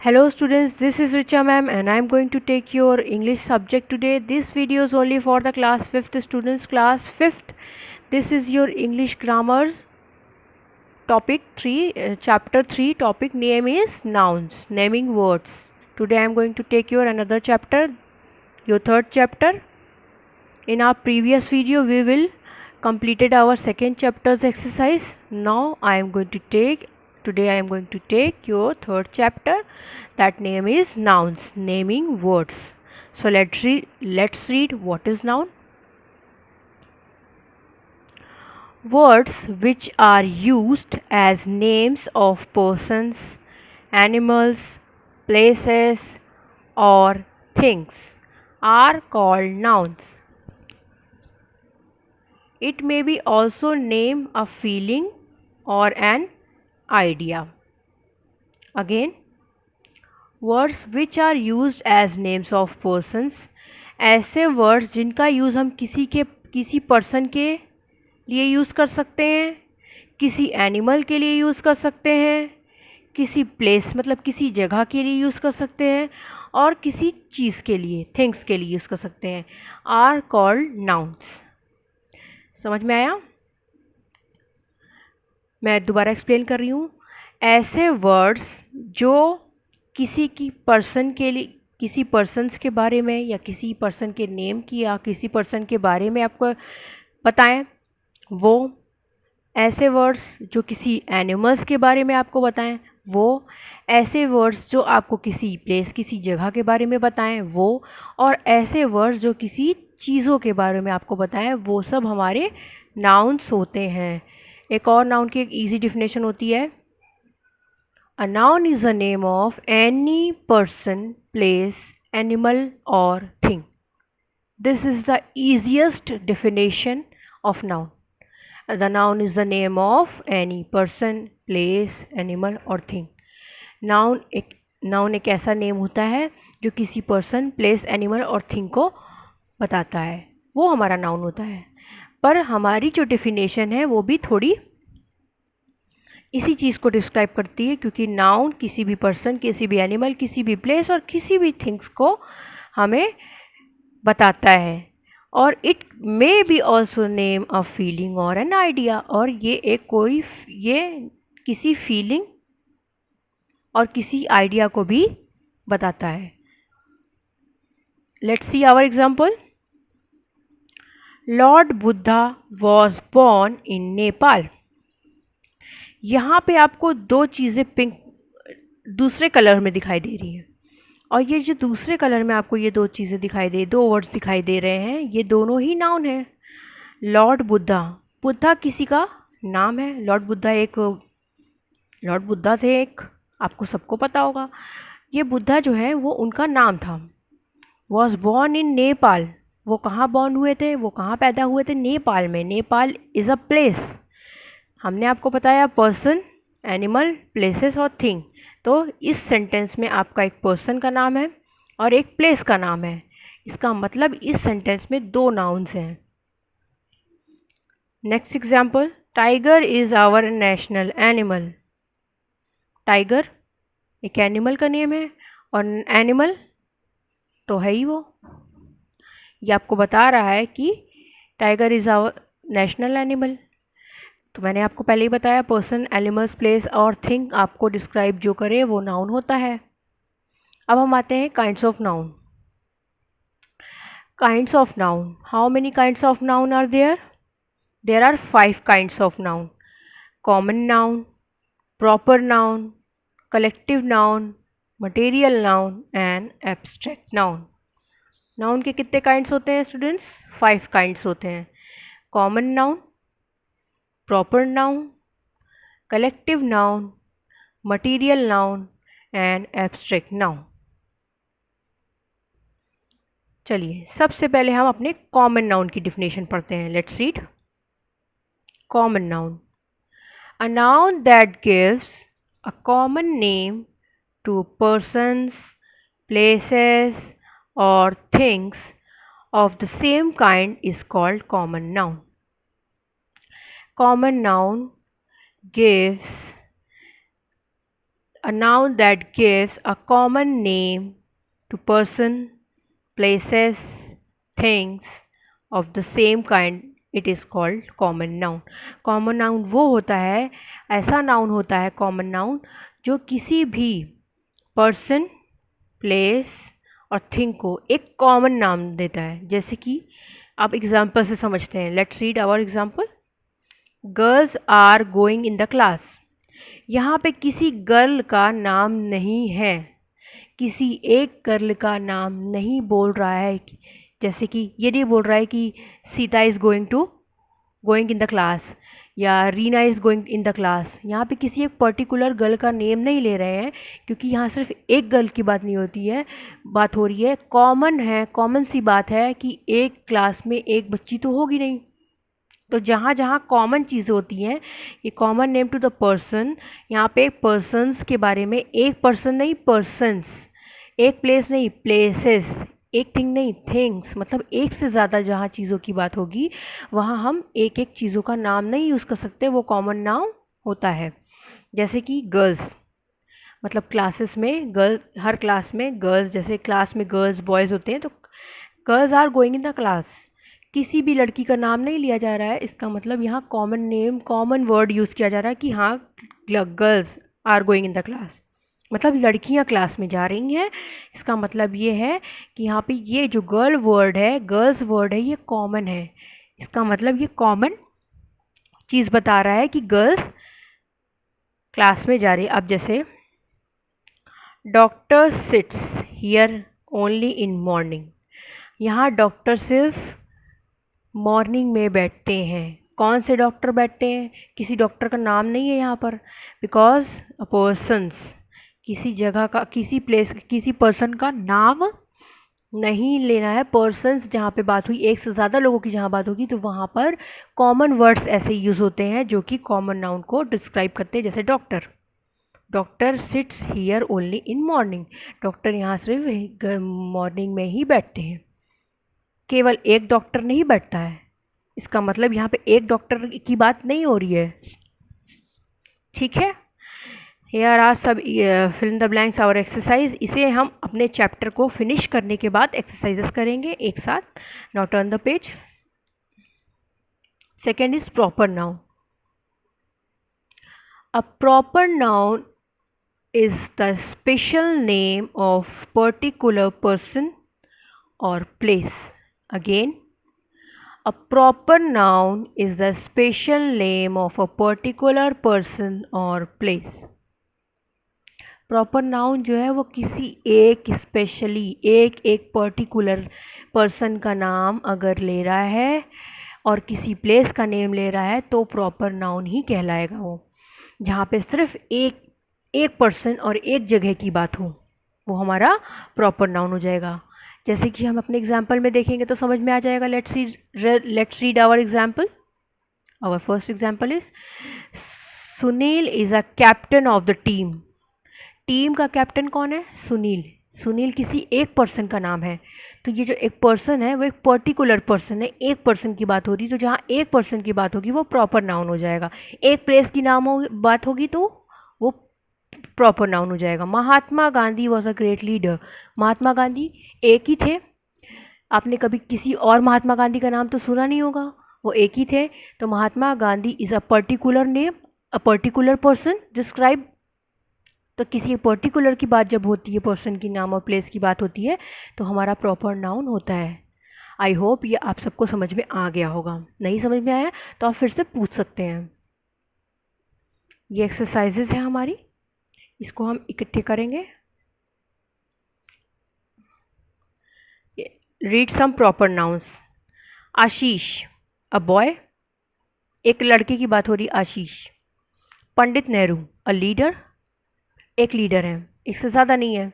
Hello students, this is Richa ma'am and I am going to take your English subject today. This video is only for the class 5th students, class 5th. This is your English grammar topic 3, chapter 3, topic name is nouns, naming words. Today I am going to take your another chapter, your third chapter. In our previous video we will completed our second chapter's exercise. Now today I am going to take your third chapter, that name is nouns, naming words. So let's read what is noun. Words which are used as names of persons, animals, places or things are called nouns. It may be also name a feeling or an idea. Again, words which are used as names of persons, ऐसे words जिनका use हम किसी person के लिए use कर सकते हैं, किसी एनिमल के लिए यूज़ कर सकते हैं, किसी प्लेस मतलब किसी जगह के लिए यूज़ कर सकते हैं और किसी चीज़ के लिए, थिंग्स के लिए यूज़ कर सकते हैं, आर कॉल्ड नाउन्स. समझ में आया? मैं दोबारा एक्सप्लेन कर रही हूँ. ऐसे वर्ड्स जो किसी पर्सन्स के बारे में या किसी पर्सन के नेम की या किसी पर्सन के बारे में आपको बताएं, वो ऐसे वर्ड्स जो किसी एनिमल्स के बारे में आपको बताएं, वो ऐसे वर्ड्स जो आपको किसी प्लेस किसी जगह के बारे में बताएं, वो और ऐसे वर्ड्स जो किसी चीज़ों के बारे में आपको बताएं, वो सब हमारे नाउन्स होते हैं. एक और नाउन की एक ईजी डिफिनेशन होती है. A noun is a name of any person, place, animal or thing. This is the easiest definition of noun. The noun is the name of any person, place, animal or thing. Noun एक ऐसा name होता है जो किसी person, place, animal और thing को बताता है, वो हमारा नाउन होता है. पर हमारी जो डेफिनेशन है वो भी थोड़ी इसी चीज़ को डिस्क्राइब करती है, क्योंकि नाउन किसी भी पर्सन, किसी भी एनिमल, किसी भी प्लेस और किसी भी थिंग्स को हमें बताता है. और it may be also name a feeling और एन आइडिया, और ये किसी फीलिंग और किसी आइडिया को भी बताता है. Let's see our example. Lord Buddha was born in Nepal. यहाँ पे आपको दो चीज़ें पिंक दूसरे कलर में दिखाई दे रही हैं, और ये जो दूसरे कलर में आपको ये दो चीज़ें दो वर्ड्स दिखाई दे रहे हैं, ये दोनों ही नाउन हैं. लॉर्ड बुद्धा किसी का नाम है. लॉर्ड बुद्धा थे एक, आपको सबको पता होगा. ये बुद्धा जो है वो उनका नाम था. वॉज बॉर्न इन नेपाल, वो कहाँ बॉर्न हुए थे, वो कहाँ पैदा हुए थे? नेपाल में. Nepal is a place. हमने आपको बताया पर्सन, एनिमल, प्लेसेस और थिंग. तो इस सेंटेंस में आपका एक पर्सन का नाम है और एक प्लेस का नाम है. इसका मतलब इस सेंटेंस में दो नाउन्स हैं. Next example. Tiger is our national animal. Tiger एक एनिमल का नेम है और एनिमल तो है ही वो. ये आपको बता रहा है कि tiger is our national animal. तो मैंने आपको पहले ही बताया, पर्सन, एनिमल्स, प्लेस और थिंग आपको डिस्क्राइब जो करे वो नाउन होता है. अब हम आते हैं kinds of noun. Kinds of noun. How many kinds of noun are there? There are 5 kinds of noun. Common noun, proper noun, collective noun, material noun and abstract noun. Noun के कितने kinds होते हैं students? 5 kinds होते हैं. Common noun, proper noun, collective noun, material noun and abstract noun. चलिए सबसे पहले हम अपने कॉमन नाउन की डिफिनेशन पढ़ते हैं. Let's read. Common noun. A noun that gives a common name to persons, places or things of the same kind is called common noun. Common noun gives A noun that gives a common name to person, places, things of the same kind, it is called common noun. Common noun वो होता है, ऐसा noun होता है common noun जो किसी भी person, place और thing को एक common नाम देता है. जैसे कि आप एग्जाम्पल से समझते हैं. Let's read our example. Girls are going in the class. यहाँ पे किसी गर्ल का नाम नहीं है, किसी एक गर्ल का नाम नहीं बोल रहा है. जैसे कि ये नहीं बोल रहा है कि Sita is going in the class या Reena is going in the class. यहाँ पे किसी एक पर्टिकुलर गर्ल का नेम नहीं ले रहे हैं, क्योंकि यहाँ सिर्फ एक गर्ल की बात नहीं होती है, बात हो रही है कॉमन है. कॉमन सी बात है कि एक क्लास में एक बच्ची तो होगी नहीं. तो जहाँ जहाँ कॉमन चीज़ें होती हैं, ये common name to the person. यहाँ पे पर्सन्स के बारे में, एक पर्सन नहीं पर्सन्स, एक प्लेस नहीं प्लेसेस, एक थिंग नहीं थिंग्स. मतलब एक से ज़्यादा जहाँ चीज़ों की बात होगी वहाँ हम एक एक चीज़ों का नाम नहीं यूज़ कर सकते, वो कॉमन नाम होता है. जैसे कि गर्ल्स, मतलब क्लासेस में गर्ल, हर क्लास में गर्ल्स, जैसे क्लास में गर्ल्स बॉयज़ होते हैं तो girls are going in the class. किसी भी लड़की का नाम नहीं लिया जा रहा है, इसका मतलब यहाँ common name, common word use किया जा रहा है कि हाँ girls are going in the class, मतलब लड़कियाँ क्लास में जा रही हैं. इसका मतलब ये है कि यहाँ पे ये जो गर्ल वर्ड है, गर्ल्स वर्ड है, ये कॉमन है. इसका मतलब ये कॉमन चीज़ बता रहा है कि गर्ल्स क्लास में जा रही है. अब जैसे doctor sits here only in morning. यहाँ डॉक्टर सिर्फ मॉर्निंग में बैठते हैं. कौन से डॉक्टर बैठते हैं? किसी डॉक्टर का नाम नहीं है यहाँ पर, बिकॉज अ पर्सन्स, किसी जगह का, किसी प्लेस, किसी पर्सन का नाम नहीं लेना है. पर्सन्स जहाँ पे बात हुई, एक से ज़्यादा लोगों की जहाँ बात होगी तो वहाँ पर कॉमन वर्ड्स ऐसे यूज़ होते हैं जो कि कॉमन नाउन को डिस्क्राइब करते हैं. जैसे doctor, doctor sits here only in morning. Doctor यहाँ सिर्फ मॉर्निंग में ही बैठते हैं. केवल एक डॉक्टर नहीं बैठता है, इसका मतलब यहाँ पे एक डॉक्टर की बात नहीं हो रही है. ठीक है. हेयर आर सब fill in the blanks our exercise. इसे हम अपने चैप्टर को फिनिश करने के बाद एक्सरसाइजेस करेंगे एक साथ. Now turn the page. Second is proper noun. A proper noun is the special name of particular person or place. Again, a proper noun is the special name of a particular person or place. Proper noun जो है वो किसी एक specially, एक particular person का नाम अगर ले रहा है और किसी प्लेस का नेम ले रहा है तो प्रॉपर नाउन ही कहलाएगा वो. जहाँ पे सिर्फ एक पर्सन और एक जगह की बात हो, वो हमारा प्रॉपर नाउन हो जाएगा. जैसे कि हम अपने एग्जाम्पल में देखेंगे तो समझ में आ जाएगा. Let's read our example. Our first example is Sunil is a captain of the team. Team का कैप्टन कौन है? सुनील. सुनील किसी एक पर्सन का नाम है. तो ये जो एक पर्सन है वो एक पर्टिकुलर पर्सन है, एक पर्सन की बात हो रही. तो जहाँ एक पर्सन की बात होगी वो प्रॉपर नाउन हो जाएगा. एक प्लेस की बात होगी तो वो प्रॉपर नाउन हो जाएगा. Mahatma Gandhi was a great leader. Mahatma Gandhi एक ही थे. आपने कभी किसी और महात्मा गांधी का नाम तो सुना नहीं होगा, वो एक ही थे. तो Mahatma Gandhi is a particular name, a particular person describe. तो किसी पर्टिकुलर की बात जब होती है, पर्सन की नाम और प्लेस की बात होती है, तो हमारा प्रॉपर नाउन होता है. आई होप ये आप सबको समझ में आ गया होगा. नहीं समझ में आया तो आप फिर से पूछ सकते हैं. ये एक्सरसाइजेज है हमारी, इसको हम इकट्ठे करेंगे. Read some proper nouns. Ashish, a boy. एक लड़के की बात हो रही, आशीष. Pandit Nehru, a leader. एक लीडर है, एक से ज़्यादा नहीं है.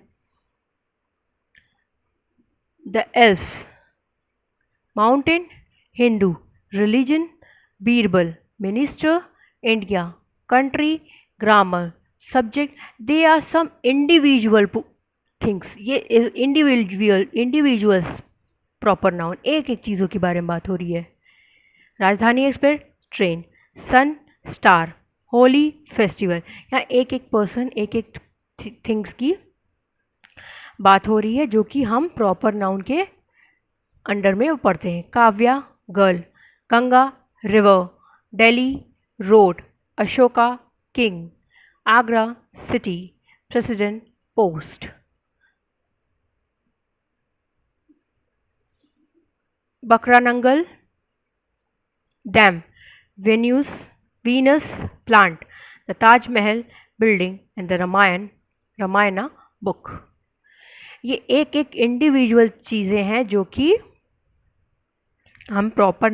The Alps. Mountain, Hindu. Religion, Birbal. Minister, India. Country, grammar. Subject, they are some individual things. ये इंडिविजुअल्स प्रॉपर नाउन, एक एक चीज़ों के बारे में बात हो रही है. राजधानी एक्सप्रेस, ट्रेन. सन, स्टार. होली, फेस्टिवल. यहाँ एक एक पर्सन, एक एक थिंग्स की बात हो रही है जो कि हम प्रॉपर नाउन के अंडर में पढ़ते हैं। Kavya girl, Ganga river, Delhi road, Ashoka king, Agra city, president post. Bhakra Nangal dam, Venus plant, the Taj Mahal building and the Ramayana book. ये एक एक इंडिविजुअल चीज़ें हैं जो कि हम प्रॉपर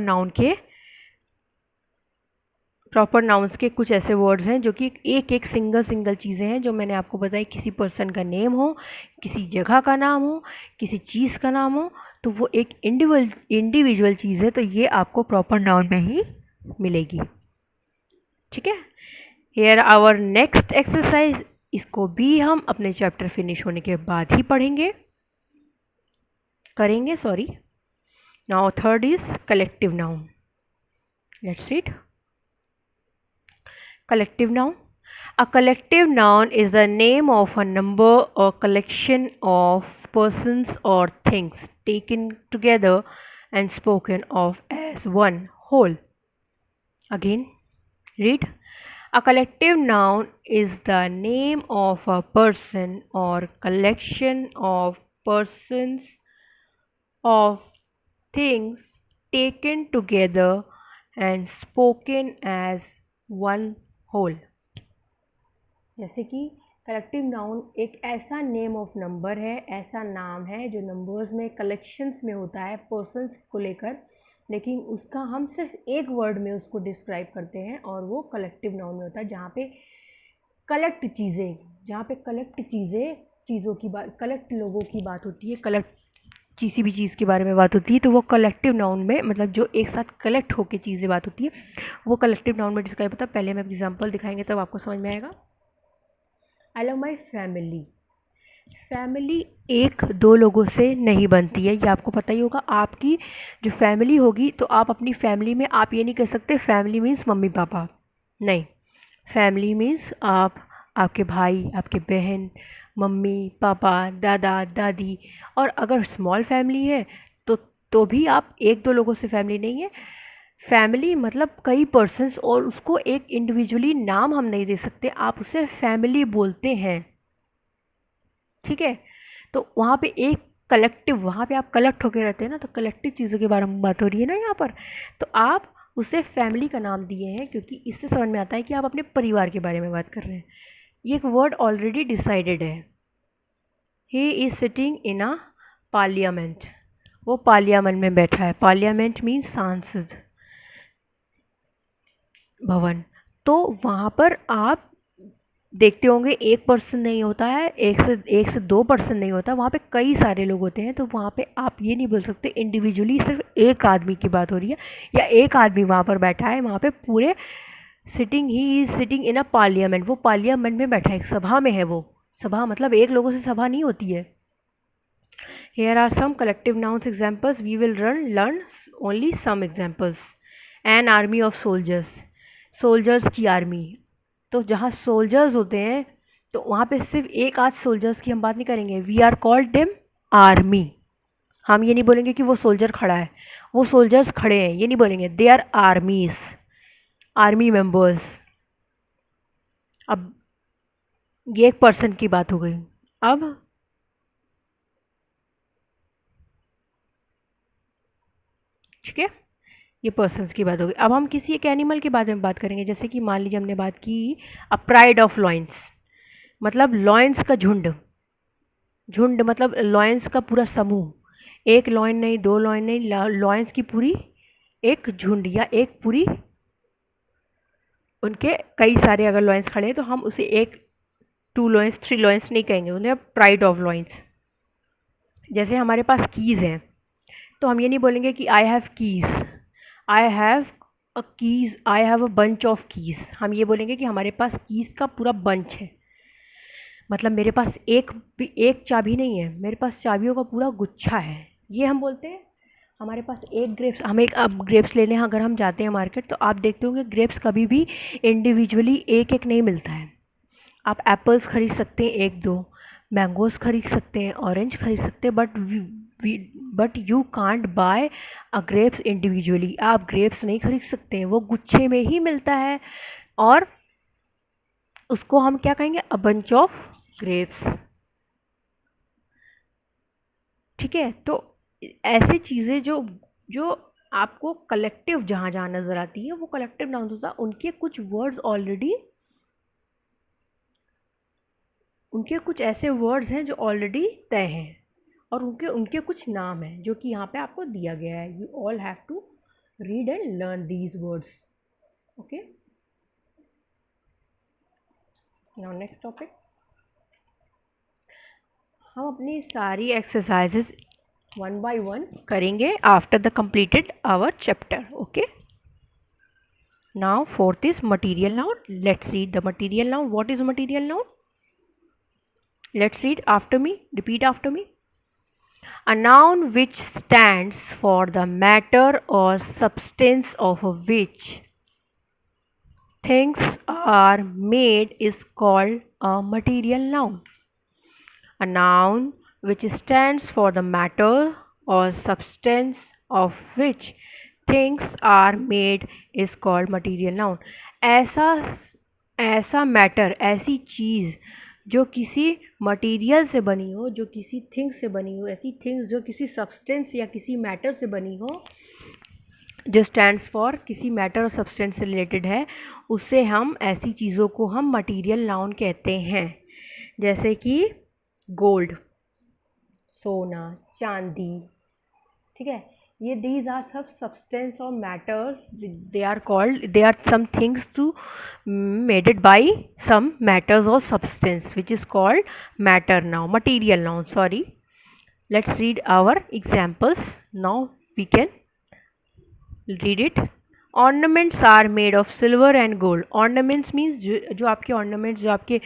नाउन्स के कुछ ऐसे वर्ड्स हैं जो कि एक एक सिंगल चीज़ें हैं जो मैंने आपको बताई। किसी पर्सन का नेम हो, किसी जगह का नाम हो, किसी चीज़ का नाम हो, तो वो एक इंडिविजुअल चीज़ है, तो ये आपको प्रॉपर नाउन में ही मिलेगी। ठीक है, हेयर आवर नेक्स्ट एक्सरसाइज। इसको भी हम अपने चैप्टर फिनिश होने के बाद ही करेंगे। Now third is collective noun. Let's read collective noun. A collective noun is the name of a number or collection of persons or things taken together and spoken of as one whole. Again, read. A collective noun is the name of a person or collection of persons of things taken together and spoken as one होल। जैसे कि collective noun एक ऐसा name of number है, ऐसा नाम है जो नंबर्स में कलेक्शंस में होता है पर्सन्स को लेकर, लेकिन उसका हम सिर्फ एक वर्ड में उसको डिस्क्राइब करते हैं और वो कलेक्टिव नाउन में होता है। जहाँ पे कलेक्ट चीज़ों की बात, कलेक्ट लोगों की बात होती है, कलेक्ट किसी भी चीज़ के बारे में बात होती है, तो वो कलेक्टिव नाउन में, मतलब जो एक साथ कलेक्ट होकर चीज़ें बात होती है, वो कलेक्टिव नाउन में डिस्क्राइब होता है। पहले मैं एग्जांपल दिखाएंगे तब आपको समझ में आएगा। I love my family. Family एक दो लोगों से नहीं बनती है, ये आपको पता ही होगा। आपकी जो फैमिली होगी तो आप अपनी फैमिली में आप ये नहीं कह सकते फैमिली मीन्स मम्मी पापा, नहीं। फैमिली मीन्स आपके भाई, आपके बहन, मम्मी पापा, दादा दादी। और अगर स्मॉल फैमिली है तो भी आप एक दो लोगों से फैमिली नहीं है। फैमिली मतलब कई पर्सन्स, और उसको एक इंडिविजुअली नाम हम नहीं दे सकते, आप उसे फैमिली बोलते हैं। ठीक है, तो वहाँ पे एक कलेक्टिव, वहाँ पे आप कलेक्ट होकर रहते हैं ना, तो कलेक्टिव चीज़ों के बारे में बात हो रही है ना यहाँ पर, तो आप उसे फैमिली का नाम दिए हैं क्योंकि इससे समझ में आता है कि आप अपने परिवार के बारे में बात कर रहे हैं। ये एक वर्ड ऑलरेडी डिसाइडेड है। He is sitting in a parliament, वो पार्लियामेंट में बैठा है। पार्लियामेंट मीन्स सांसद भवन। तो वहाँ पर आप देखते होंगे एक पर्सन नहीं होता है, एक से दो पर्सन नहीं होता, वहाँ पे कई सारे लोग होते हैं। तो वहाँ पे आप ये नहीं बोल सकते इंडिविजुअली सिर्फ एक आदमी की बात हो रही है या एक आदमी वहाँ पर बैठा है। वहाँ पे पूरे he is sitting in a parliament, वो पार्लियामेंट में बैठा है, एक सभा में है। वो सभा मतलब एक लोगों से सभा नहीं होती है। Here are some collective nouns examples. We will learn only some examples. An army of soldiers, soldiers की आर्मी। तो जहाँ सोल्जर्स होते हैं तो वहाँ पे सिर्फ एक आध सोल्जर्स की हम बात नहीं करेंगे। We are called them army. हम ये नहीं बोलेंगे कि वो सोल्जर खड़ा है, वो सोल्जर्स खड़े हैं, ये नहीं बोलेंगे। They are armies, army members. अब ये एक पर्सन की बात हो गई। अब ठीक है, ये पर्सन्स की बात हो गई। अब हम किसी एक एनिमल के बारे में बात करेंगे। जैसे कि मान लीजिए हमने बात की अ प्राइड ऑफ लॉयंस, मतलब लॉयंस का झुंड। झुंड मतलब लॉयंस का पूरा समूह, एक लॉयन नहीं, दो लॉयन नहीं, लॉयंस की पूरी एक झुंड या एक पूरी, उनके कई सारे अगर लॉयंस खड़े हैं तो हम उसे एक, टू लॉयंस, थ्री लॉयंस नहीं कहेंगे, उन्हें प्राइड ऑफ लॉयंस। जैसे हमारे पास कीज़ हैं तो हम ये नहीं बोलेंगे कि I have keys, I have a keys, I have a bunch of keys. हम ये बोलेंगे कि हमारे पास कीज़ का पूरा बंच है, मतलब मेरे पास एक चाबी नहीं है, मेरे पास चाबियों का पूरा गुच्छा है, ये हम बोलते हैं। हमारे पास एक ग्रेप्स, हम एक अब ग्रेप्स लेने अगर हम जाते हैं मार्केट तो आप देखते होंगे ग्रेप्स कभी भी इंडिविजुअली एक एक नहीं मिलता है। आप एप्पल्स खरीद सकते हैं एक दो, मैंगोज़ खरीद सकते हैं, ऑरेंज खरीद सकते हैं, but you can't buy a grapes individually. आप ग्रेप्स नहीं खरीद सकते हैं, वो गुच्छे में ही मिलता है, और उसको हम क्या कहेंगे, अ बंच ऑफ ग्रेप्स। ठीक है, तो ऐसे चीज़ें जो जो आपको कलेक्टिव जहाँ जहाँ नज़र आती है वो कलेक्टिव नाउन होता है। उनके कुछ ऐसे वर्ड्स हैं जो ऑलरेडी तय हैं, और उनके उनके कुछ नाम हैं जो कि यहाँ पे आपको दिया गया है। You all have to read and learn these words. Okay, now next topic. हम अपनी सारी एक्सरसाइजेस वन बाय वन करेंगे after the completed our chapter. Okay, now fourth is material noun. Let's read the material noun. What is material noun? Let's read after me. Repeat after me. A noun which stands for the matter or substance of which things are made is called a material noun. A noun which stands for the matter or substance of which things are made is called material noun. ऐसा matter, ऐसी चीज़ जो किसी material से बनी हो, जो किसी thing से बनी हो, ऐसी थिंग्स जो किसी सब्सटेंस या किसी मैटर से बनी हो, जो स्टैंड्स फॉर किसी मैटर और सब्सटेंस से रिलेटेड है, उससे हम, ऐसी चीज़ों को हम मटेरियल नाउन कहते हैं। जैसे कि गोल्ड, सोना, चांदी। ठीक है, ये दीज आर सब सब्सटेंस और matters, they are some things to maded by some matters और substance which is called matter noun, material noun, sorry. Let's read our examples now, we can read it. Ornaments are made of silver and gold. Ornaments means जो आपके ornaments, जो आपके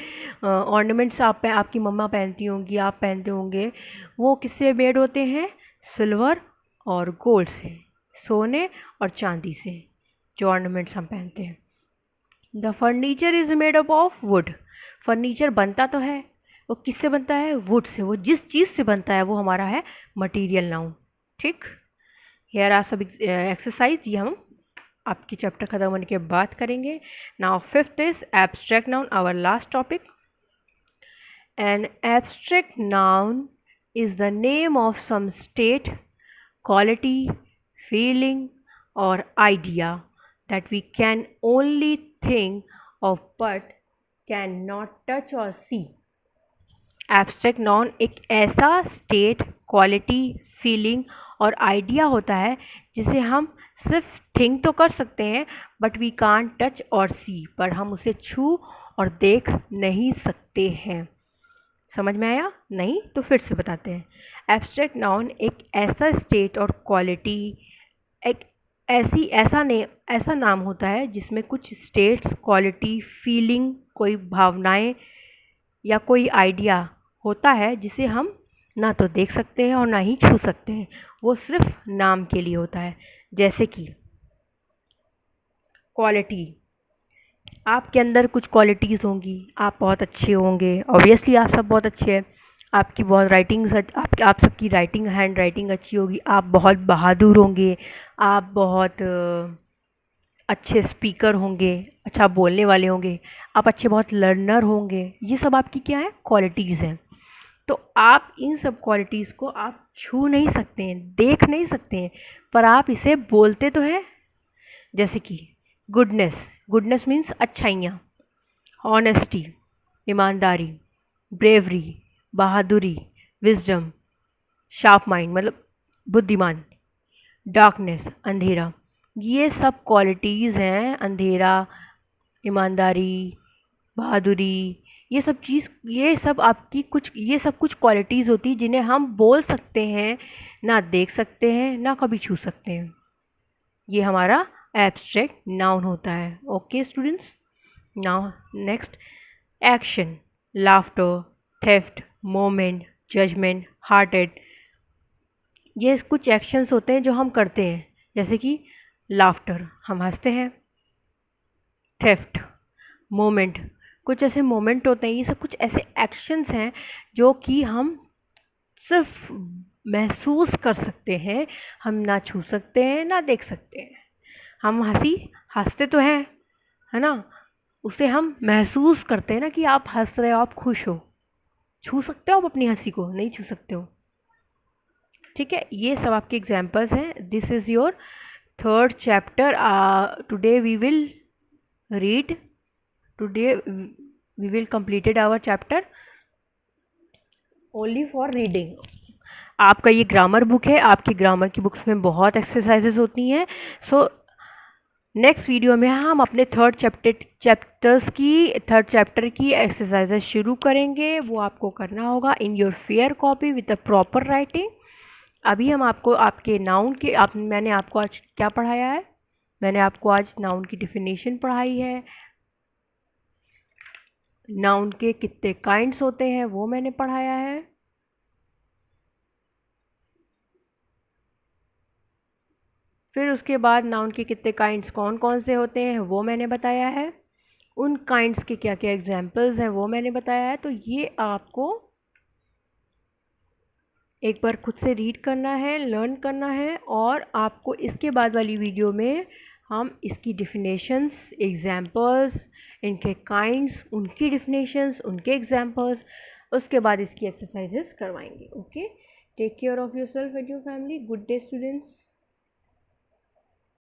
ornaments आपकी मम्मा पहनती होंगी, आप पहनते होंगे, वो किससे मेड होते हैं? सिल्वर और गोल्ड से, सोने और चांदी से, जो ऑर्नामेंट्स हम पहनते हैं। The furniture is made up of would. Furniture बनता तो है, वो किससे बनता है? Would say. वो जिस चीज़ से बनता है वो हमारा है मटीरियल नाउन। ठीक, हेयर आर सब एक्सरसाइज, ये हम आपकी चैप्टर ख़त्म होने के बाद करेंगे। Now fifth is abstract noun, our last topic. An abstract noun is the name of some state, quality, feeling, or idea that we can only think of but cannot touch or see. Abstract noun एक ऐसा state, quality, feeling और idea होता है जिसे हम सिर्फ think तो कर सकते हैं but we can't touch और see, पर हम उसे छू और देख नहीं सकते हैं। समझ में आया? नहीं तो फिर से बताते हैं। एब्स्ट्रैक्ट नाउन एक ऐसा स्टेट और क्वालिटी, एक ऐसा नाम होता है जिसमें कुछ स्टेट्स, क्वालिटी, फीलिंग, कोई भावनाएं या कोई आइडिया होता है जिसे हम ना तो देख सकते हैं और ना ही छू सकते हैं, वो सिर्फ नाम के लिए होता है। जैसे कि क्वालिटी, आपके अंदर कुछ क्वालिटीज़ होंगी, आप बहुत अच्छे होंगे, ऑब्वियसली आप सब बहुत अच्छे हैं, आपकी बहुत राइटिंग, आप सबकी राइटिंग, हैंड राइटिंग अच्छी होगी, आप बहुत बहादुर होंगे, आप बहुत अच्छे स्पीकर होंगे, अच्छा बोलने वाले होंगे, आप अच्छे बहुत लर्नर होंगे। ये सब आपकी क्या है? क्वालिटीज़ हैं। तो आप इन सब क्वालिटीज़ को आप छू नहीं सकते हैं, देख नहीं सकते हैं, पर आप इसे बोलते तो हैं। जैसे कि गुडनेस मीन्स अच्छाइयाँ, ऑनेस्टी ईमानदारी, ब्रेवरी बहादुरी, विजडम शार्प माइंड मतलब बुद्धिमान, डार्कनेस अंधेरा, ये सब क्वालिटीज़ हैं। अंधेरा, ईमानदारी, बहादुरी, ये सब कुछ क्वालिटीज़ होती जिन्हें हम बोल सकते हैं, ना देख सकते हैं, ना कभी छू सकते हैं। ये हमारा एब्स्ट्रैक्ट नाउन होता है। Okay students, now next, action, laughter, theft, moment, judgement, hearted. ये कुछ एक्शंस होते हैं जो हम करते हैं। जैसे कि लाफ्टर, हम हंसते हैं। थेफ्ट, मोमेंट, कुछ ऐसे मोमेंट होते हैं, ये सब कुछ ऐसे एक्शंस हैं जो कि हम सिर्फ महसूस कर सकते हैं, हम ना छू सकते हैं ना देख सकते हैं। हम हंसते तो हैं, है ना, उसे हम महसूस करते हैं ना कि आप हंस रहे हो, आप खुश हो। छू सकते हो आप अपनी हंसी को? नहीं छू सकते हो। ठीक है, ये सब आपके एग्जाम्पल्स हैं। This is your third chapter. Today we will read, today we will completed our chapter only for reading. आपका ये ग्रामर बुक है, आपकी ग्रामर की बुक्स में बहुत एक्सरसाइजेस होती हैं। सो नेक्स्ट वीडियो में हम अपने थर्ड चैप्टर की एक्सरसाइजेस शुरू करेंगे। वो आपको करना होगा in your fair copy with a proper writing. अभी हम आपको आपके नाउन के मैंने आपको आज क्या पढ़ाया है? मैंने आपको आज नाउन की डिफिनेशन पढ़ाई है, नाउन के कितने काइंड्स होते हैं वो मैंने पढ़ाया है, फिर उसके बाद नाउन के कितने काइंड्स कौन कौन से होते हैं वो मैंने बताया है, उन काइंड्स के क्या क्या एग्जाम्पल्स हैं वो मैंने बताया है। तो ये आपको एक बार खुद से रीड करना है, लर्न करना है, और आपको इसके बाद वाली वीडियो में हम इसकी डिफिनेशंस, एग्जाम्पल्स, इनके काइंड्स, उनकी डिफिनेशंस, उनके एग्जाम्पल्स, उसके बाद इसकी एक्सरसाइजेस करवाएंगे। Okay, take care of yourself and your family. Good day students.